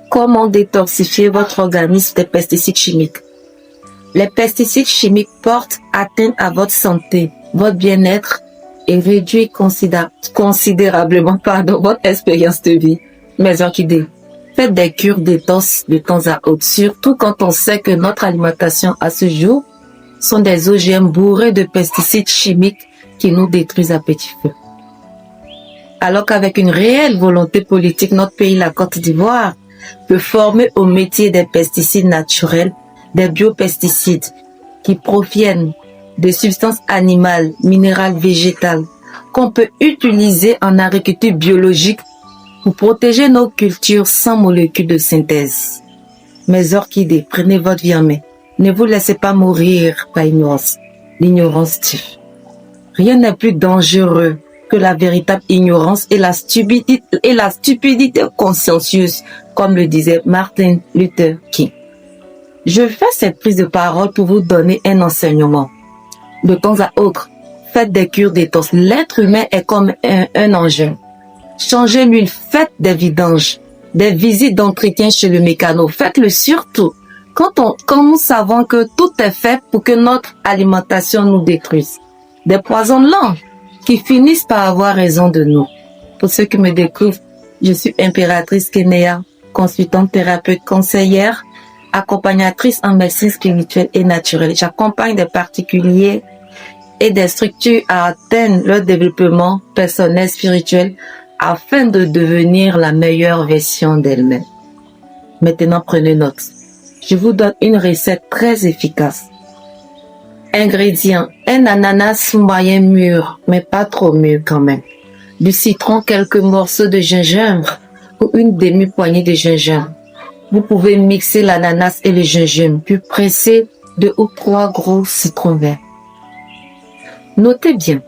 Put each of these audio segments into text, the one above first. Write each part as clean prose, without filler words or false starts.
Comment détoxifier votre organisme des pesticides chimiques? Les pesticides chimiques portent atteinte à votre santé, votre bien-être et réduisent considérablement votre expérience de vie. Mes orchidées, faites des cures détox de temps à autre, surtout quand on sait que notre alimentation à ce jour sont des OGM bourrés de pesticides chimiques qui nous détruisent à petit feu. Alors qu'avec une réelle volonté politique, notre pays, la Côte d'Ivoire, peut former au métier des pesticides naturels, des biopesticides qui proviennent de substances animales, minérales, végétales, qu'on peut utiliser en agriculture biologique pour protéger nos cultures sans molécules de synthèse. Mes orchidées, prenez votre vie en main. Ne vous laissez pas mourir par ignorance. L'ignorance tue. Rien n'est plus dangereux que la véritable ignorance et la stupidité consciencieuse, comme le disait Martin Luther King. Je fais cette prise de parole pour vous donner un enseignement. De temps à autre, faites des cures détox. L'être humain est comme un engin. Changez l'huile, faites des vidanges, des visites d'entretien chez le mécano. Faites-le surtout quand nous savons que tout est fait pour que notre alimentation nous détruise. Des poisons lents qui finissent par avoir raison de nous. Pour ceux qui me découvrent, je suis Impératrice Kenéa, consultante, thérapeute, conseillère, accompagnatrice en médecine spirituelle et naturelle. J'accompagne des particuliers et des structures à atteindre leur développement personnel spirituel afin de devenir la meilleure version d'elles-mêmes. Maintenant, prenez note. Je vous donne une recette très efficace. Ingrédients: un ananas moyen mûr, mais pas trop mûr quand même. Du citron, quelques morceaux de gingembre ou une demi-poignée de gingembre. Vous pouvez mixer l'ananas et le gingembre, puis presser 2 ou 3 gros citrons verts. Notez bien.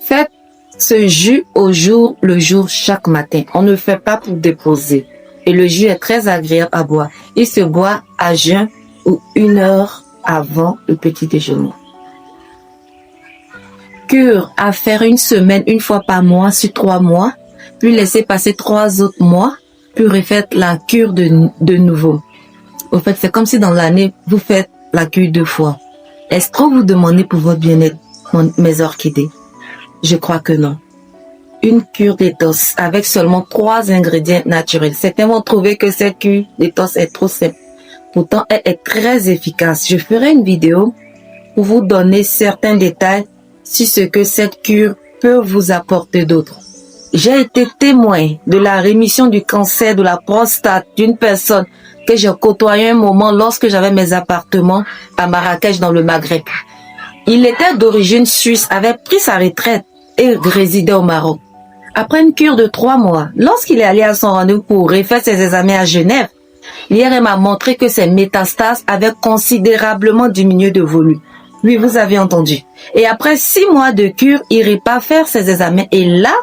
Faites ce jus le jour chaque matin. On ne le fait pas pour déposer. Et le jus est très agréable à boire. Il se boit à jeun ou 1 heure avant le petit déjeuner. Cure à faire 1 semaine, 1 fois par mois sur 3 mois, puis laisser passer 3 autres mois, puis refaites la cure de nouveau. Au fait, c'est comme si dans l'année, vous faites la cure 2 fois. Est-ce que vous demandez pour votre bien-être, mes orchidées? Je crois que non. Une cure détox avec seulement 3 ingrédients naturels. Certains vont trouver que cette cure détox est trop simple. Pourtant, elle est très efficace. Je ferai une vidéo pour vous donner certains détails sur ce que cette cure peut vous apporter d'autre. J'ai été témoin de la rémission du cancer de la prostate d'une personne que j'ai côtoyé un moment lorsque j'avais mes appartements à Marrakech dans le Maghreb. Il était d'origine suisse, avait pris sa retraite et résidait au Maroc. Après une cure de 3 mois, lorsqu'il est allé à son rendez-vous pour refaire ses examens à Genève, l'IRM m'a montré que ses métastases avaient considérablement diminué de volume. Oui, vous avez entendu. Et après 6 mois de cure, il repart faire ses examens. Et là,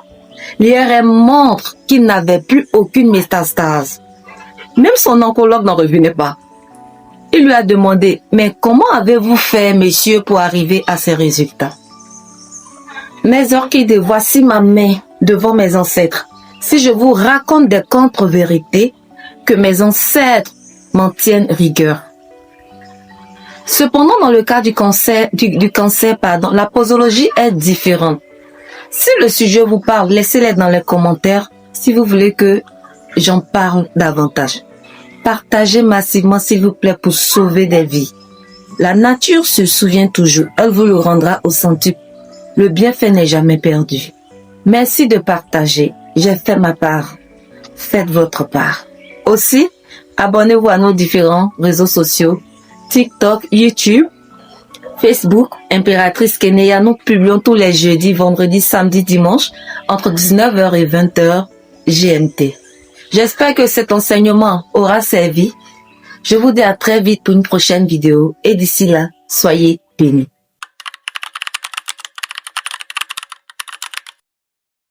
l'IRM montre qu'il n'avait plus aucune métastase. Même son oncologue n'en revenait pas. Il lui a demandé, mais comment avez-vous fait, messieurs, pour arriver à ces résultats? Mes orchidées, voici ma main devant mes ancêtres. Si je vous raconte des contre-vérités, que mes ancêtres m'en tiennent rigueur. Cependant, dans le cas du cancer, la posologie est différente. Si le sujet vous parle, laissez-les dans les commentaires si vous voulez que j'en parle davantage. Partagez massivement, s'il vous plaît, pour sauver des vies. La nature se souvient toujours. Elle vous le rendra au centuple. Le bienfait n'est jamais perdu. Merci de partager. J'ai fait ma part. Faites votre part. Aussi, abonnez-vous à nos différents réseaux sociaux, TikTok, YouTube, Facebook, Impératrice Kenéa. Nous publions tous les jeudis, vendredis, samedis, dimanches, entre 19h et 20h GMT. J'espère que cet enseignement aura servi. Je vous dis à très vite pour une prochaine vidéo et d'ici là, soyez bénis.